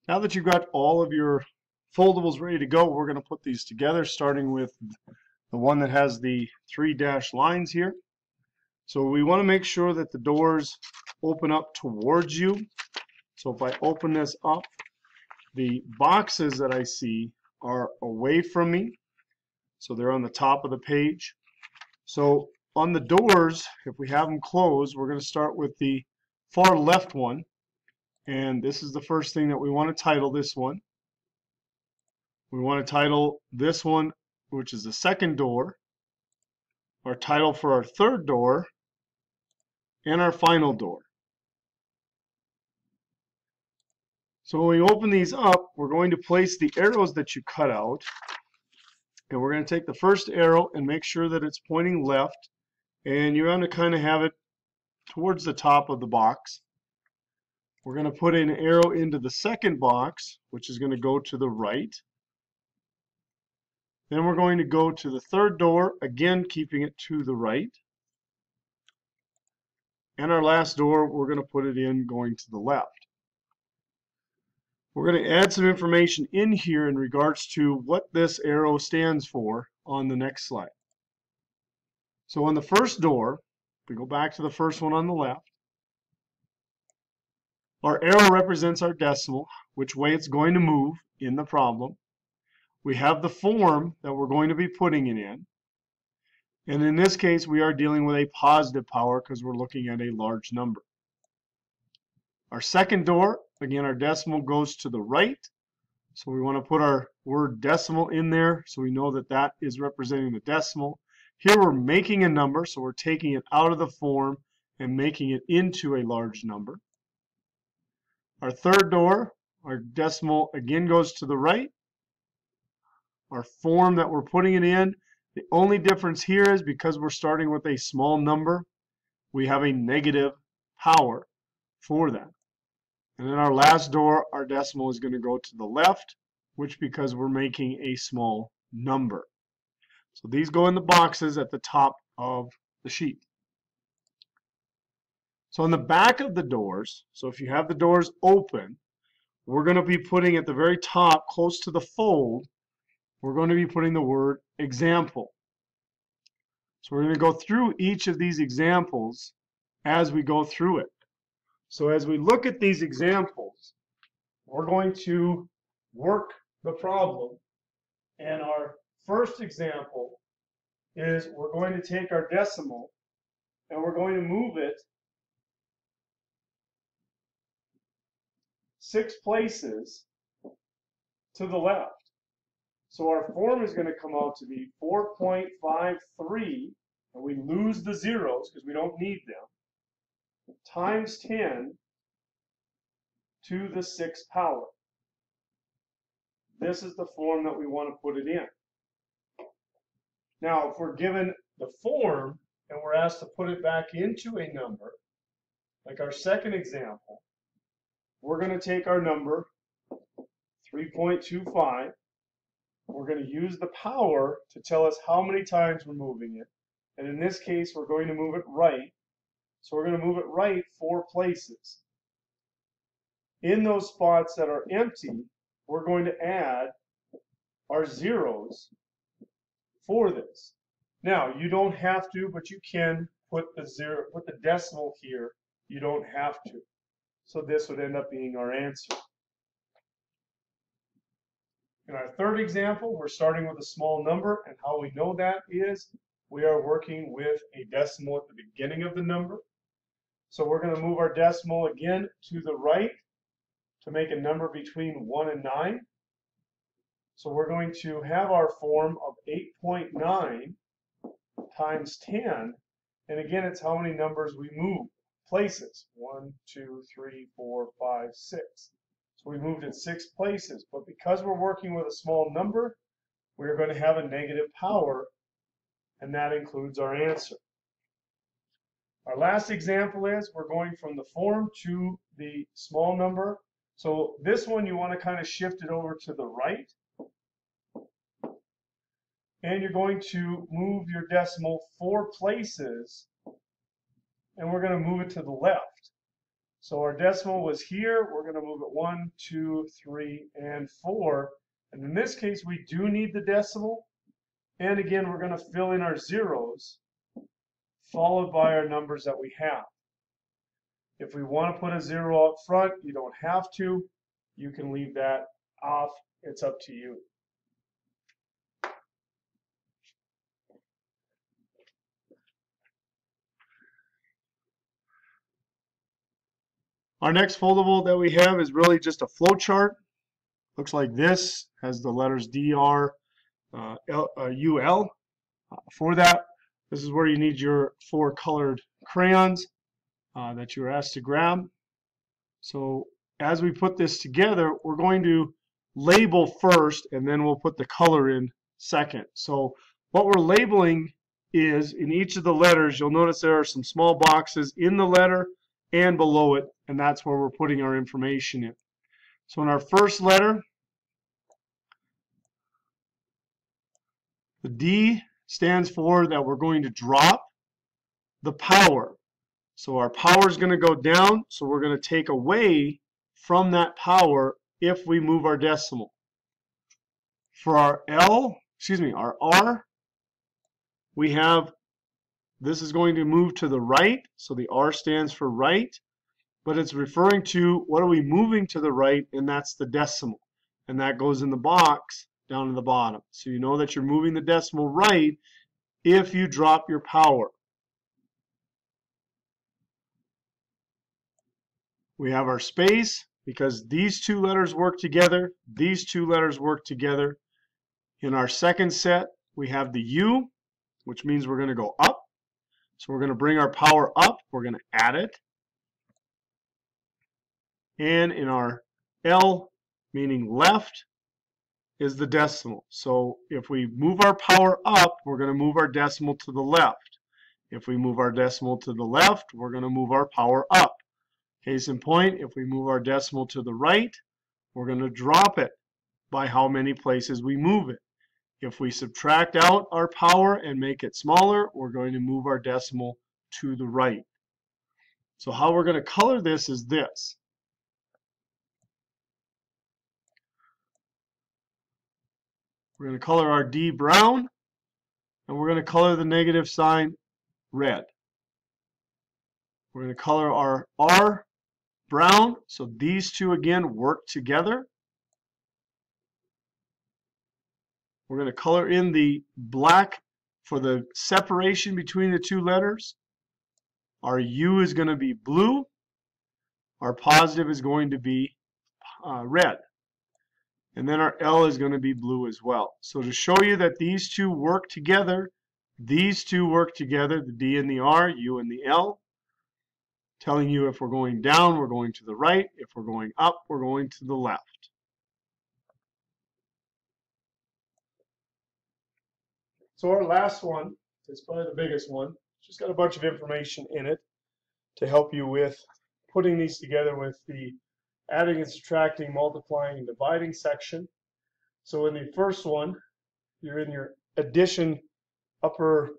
Now that you've got all of your foldables ready to go, we're going to put these together, starting with the one that has the 3 dashed lines here. So we want to make sure that the doors open up towards you. So if I open this up, the boxes that I see are away from me. So they're on the top of the page. So on the doors, if we have them closed, we're going to start with the far left one. And this is the first thing that we want to title this one. We want to title this one, which is the second door, our title for our third door, and our final door. So when we open these up, we're going to place the arrows that you cut out, and we're going to take the first arrow and make sure that it's pointing left, and you're going to kind of have it towards the top of the box. We're going to put an arrow into the second box, which is going to go to the right. Then we're going to go to the third door, again keeping it to the right. And our last door, we're going to put it in going to the left. We're going to add some information in here in regards to what this arrow stands for on the next slide. So on the first door, we go back to the first one on the left. Our arrow represents our decimal, which way it's going to move in the problem. We have the form that we're going to be putting it in. And in this case, we are dealing with a positive power because we're looking at a large number. Our second door, again, our decimal goes to the right. So we want to put our word decimal in there so we know that that is representing the decimal. Here we're making a number, so we're taking it out of the form and making it into a large number. Our third door, our decimal again goes to the right. Our form that we're putting it in, the only difference here is because we're starting with a small number, we have a negative power for that. And then our last door, our decimal is going to go to the left, which because we're making a small number. So these go in the boxes at the top of the sheet. So on the back of the doors, so if you have the doors open, we're going to be putting at the very top, close to the fold, we're going to be putting the word example. So we're going to go through each of these examples as we go through it. So as we look at these examples, we're going to work the problem. And our first example is we're going to take our decimal and we're going to move it 6 places to the left. So our form is going to come out to be 4.53, and we lose the zeros because we don't need them, times 10 to the 6th power. This is the form that we want to put it in. Now, if we're given the form and we're asked to put it back into a number, like our second example, we're going to take our number, 3.25. We're going to use the power to tell us how many times we're moving it. And in this case, we're going to move it right. So we're going to move it right 4 places. In those spots that are empty, we're going to add our zeros for this. Now, you don't have to, but you can put the decimal here. You don't have to. So this would end up being our answer. In our third example, we're starting with a small number, and how we know that is we are working with a decimal at the beginning of the number. So we're going to move our decimal again to the right to make a number between 1 and 9. So we're going to have our form of 8.9 times 10, and again, it's how many numbers we move, places, 1, 2, 3, 4, 5, 6. So we moved it 6 places, but because we're working with a small number, we're going to have a negative power, and that includes our answer. Our last example is we're going from the form to the small number. So this one you want to kind of shift it over to the right. And you're going to move your decimal 4 places, and we're going to move it to the left. So our decimal was here. We're going to move it 1, 2, 3, and 4. And in this case, we do need the decimal. And again, we're going to fill in our zeros, followed by our numbers that we have. If we want to put a 0 out front, you don't have to. You can leave that off. It's up to you. Our next foldable that we have is really just a flow chart. Looks like this, has the letters D, R, U, L. For that, this is where you need your 4 colored crayons that you were asked to grab. So as we put this together, we're going to label first, and then we'll put the color in second. So what we're labeling is, in each of the letters, you'll notice there are some small boxes in the letter and below it, and that's where we're putting our information in. So in our first letter, the D stands for that we're going to drop the power. So our power is going to go down, so we're going to take away from that power if we move our decimal. For our our R, we have, this is going to move to the right, so the R stands for right, but it's referring to what are we moving to the right, and that's the decimal. And that goes in the box down to the bottom. So you know that you're moving the decimal right if you drop your power. We have our space because these 2 letters work together. These 2 letters work together. In our second set, we have the U, which means we're going to go up. So we're going to bring our power up. We're going to add it. And in our L, meaning left, is the decimal. So if we move our power up, we're going to move our decimal to the left. If we move our decimal to the left, we're going to move our power up. Case in point, if we move our decimal to the right, we're going to drop it by how many places we move it. If we subtract out our power and make it smaller, we're going to move our decimal to the right. So how we're going to color this is this. We're going to color our D brown, and we're going to color the negative sign red. We're going to color our R brown, so these 2 again work together. We're going to color in the black for the separation between the 2 letters. Our U is going to be blue. Our positive is going to be red. And then our L is going to be blue as well. So to show you that these 2 work together, these 2 work together, the D and the R, U and the L, telling you if we're going down, we're going to the right. If we're going up, we're going to the left. So our last one is probably the biggest one. It's just got a bunch of information in it to help you with putting these together with the adding and subtracting, multiplying, and dividing section. So in the first one, you're in your addition upper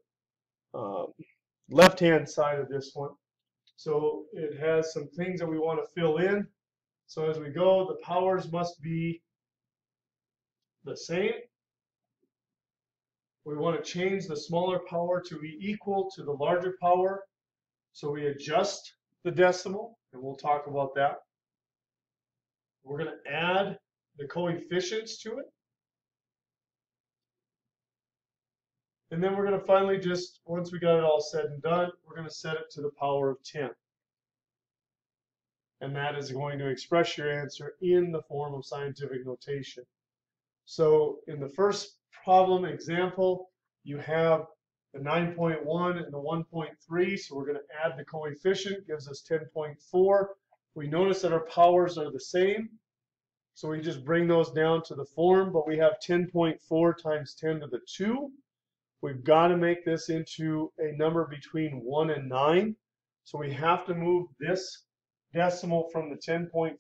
left-hand side of this one. So it has some things that we want to fill in. So as we go, the powers must be the same. We want to change the smaller power to be equal to the larger power. So we adjust the decimal, and we'll talk about that. We're going to add the coefficients to it. And then we're going to finally just, once we got it all said and done, we're going to set it to the power of 10. And that is going to express your answer in the form of scientific notation. So in the first problem example, you have the 9.1 and the 1.3. So we're going to add the coefficient, gives us 10.4. We notice that our powers are the same. So we just bring those down to the form, but we have 10.4 times 10 to the 2. We've got to make this into a number between 1 and 9. So we have to move this decimal from the 10.4.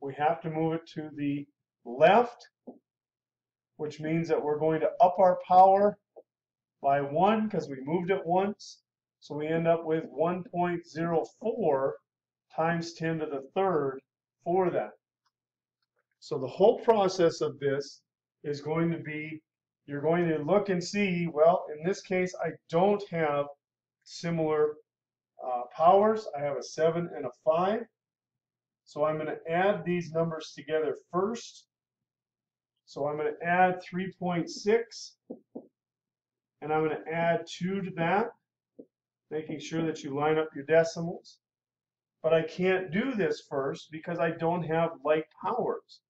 We have to move it to the left, which means that we're going to up our power by 1 because we moved it once. So we end up with 1.04 times 10 to the third for that. So the whole process of this is going to be, you're going to look and see, well, in this case, I don't have similar powers. I have a 7 and a 5. So I'm going to add these numbers together first. So I'm going to add 3.6, and I'm going to add 2 to that, making sure that you line up your decimals. But I can't do this first because I don't have like powers.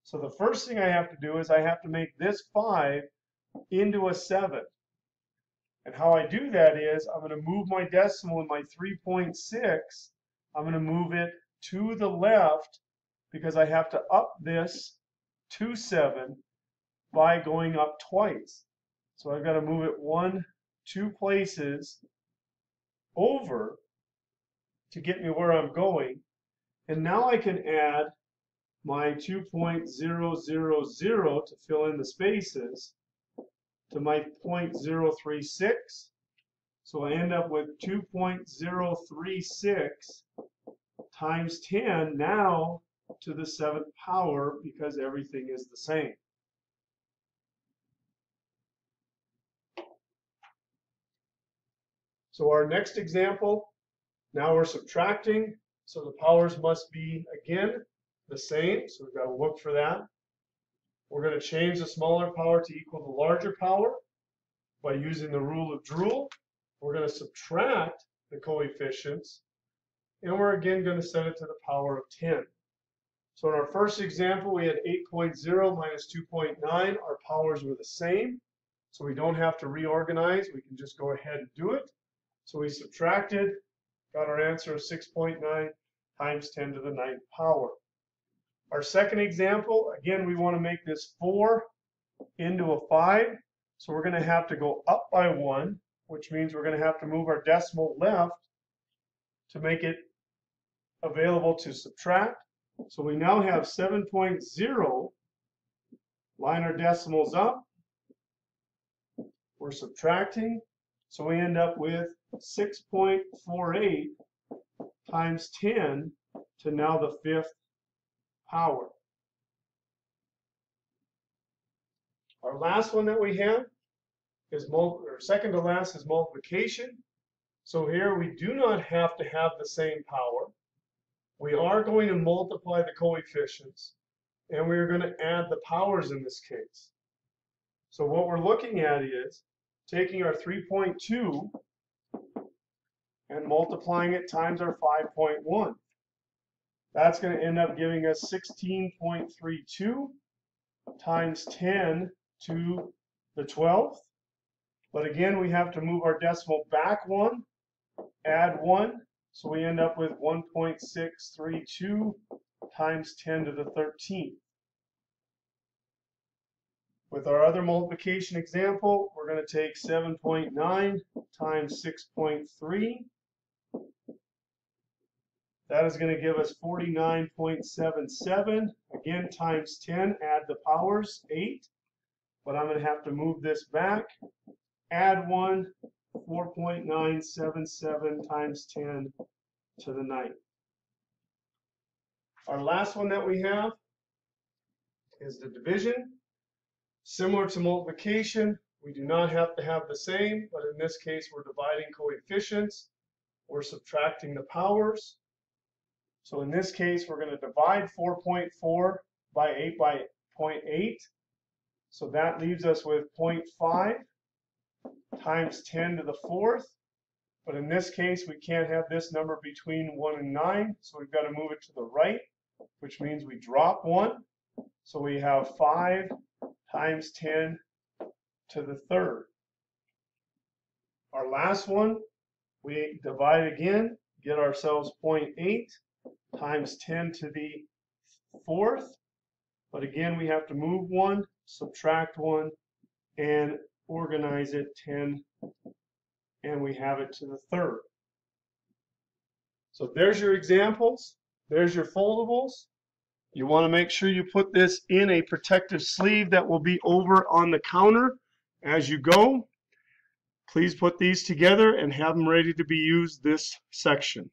So the first thing I have to do is I have to make this 5 into a 7. And how I do that is I'm going to move my decimal in my 3.6. I'm going to move it to the left because I have to up this to 7 by going up twice. So I've got to move it 2 places over to get me where I'm going. And now I can add my 2.000 to fill in the spaces to my 0.036. So I end up with 2.036 times 10 now to the 7th power because everything is the same. So our next example, now we're subtracting, so the powers must be, again, the same, so we've got to look for that. We're going to change the smaller power to equal the larger power by using the rule of Joule. We're going to subtract the coefficients, and we're again going to set it to the power of 10. So in our first example, we had 8.0 minus 2.9. Our powers were the same, so we don't have to reorganize. We can just go ahead and do it. So we subtracted, got our answer of 6.9 times 10 to the 9th power. Our second example, again, we want to make this 4 into a 5. So we're going to have to go up by 1, which means we're going to have to move our decimal left to make it available to subtract. So we now have 7.0. Line our decimals up. We're subtracting. So we end up with 6.48 times 10 to now the 5th power. Our last one that we have is second to last is multiplication. So here we do not have to have the same power. We are going to multiply the coefficients, and we are going to add the powers in this case. So what we're looking at is taking our 3.2 and multiplying it times our 5.1. That's going to end up giving us 16.32 times 10 to the 12th. But again, we have to move our decimal back 1, add 1, so we end up with 1.632 times 10 to the 13th. With our other multiplication example, we're going to take 7.9 times 6.3. That is going to give us 49.77. Again, times 10, add the powers, 8. But I'm going to have to move this back, add 1, 4.977 times 10 to the 9th. Our last one that we have is the division. Similar to multiplication, we do not have to have the same, but in this case we're dividing coefficients. We're subtracting the powers. So in this case we're going to divide 4.4 by 8 by 0.8. So that leaves us with 0.5 times 10 to the 4th. But in this case we can't have this number between 1 and 9, so we've got to move it to the right, which means we drop 1. So we have 5 times 10 to the 3rd. Our last one, we divide again, get ourselves 0.8 times 10 to the 4th. But again, we have to move 1, subtract 1, and organize it 10, and we have it to the 3rd. So there's your examples. There's your foldables. You want to make sure you put this in a protective sleeve that will be over on the counter as you go. Please put these together and have them ready to be used this section.